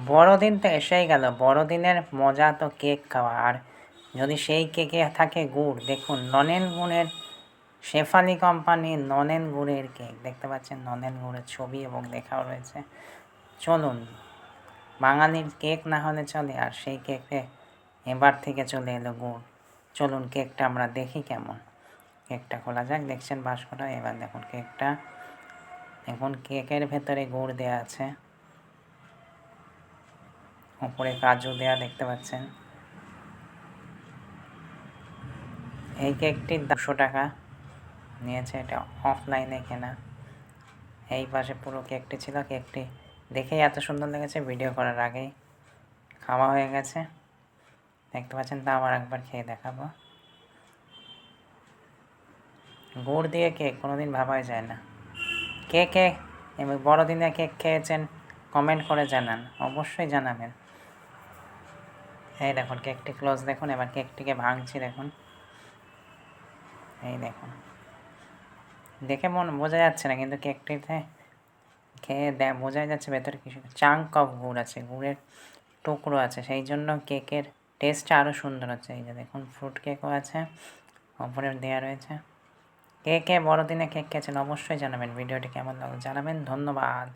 বড়দিন তো এসেই গেল, বড়দিনের মজা তো কেক খাওয়া। আর যদি সেই কেকে থাকে গুড়, দেখুন নলেন গুড়ের, শেফালি কোম্পানির নলেন গুড়ের কেক দেখতে পাচ্ছেন, নলেন গুড়ের ছবি এবং লেখাও রয়েছে। চলুন, বাঙালির কেক না হলে চলে, আর সেই কেকে এবার থেকে চলে এলো গুড়। চলুন কেকটা আমরা দেখি কেমন। কেকটা খোলা যাক। দেখছেন বাষ্পটা, এবার দেখুন কেকটা। এখন কেকের ভেতরে গুড় দেওয়া আছে, উপরে কাজু দেওয়া দেখতে পাচ্ছেন। এই কেকটির 200 টাকা নিয়েছে, এটা অফলাইনে কেনা। এই পাশে পুরো কেকটি ছিল, কেকটি দেখেই এত সুন্দর লেগেছে, ভিডিও করার আগেই খাওয়া হয়ে গেছে দেখতে পাচ্ছেন। তা আবার একবার খেয়ে দেখাবো। গুড় দিয়ে কেক কোনোদিন ভাবাই যায় না। কে কে এবং বড়দিনে কেক খেয়েছেন কমেন্ট করে জানান, অবশ্যই জানাবেন। এই দেখুন কেকটি ক্লোজ দেখুন। এবার কেকটিকে ভাঙছি দেখুন। এই দেখুন, দেখে বোঝা যাচ্ছে না, কিন্তু কেকটিতে খেয়ে বোঝাই যাচ্ছে ভেতরে কিছু চাঙ্ক অফ গুড় আছে, গুড়ের টুকরো আছে, সেই জন্য কেকের টেস্টটা আরও সুন্দর হচ্ছে। এই যে দেখুন ফ্রুট কেকও আছে, ওপরে দেওয়া রয়েছে। কে কে বড়দিনে কেক খেয়েছেন অবশ্যই জানাবেন। ভিডিওটি কেমন লাগলো জানাবেন। ধন্যবাদ।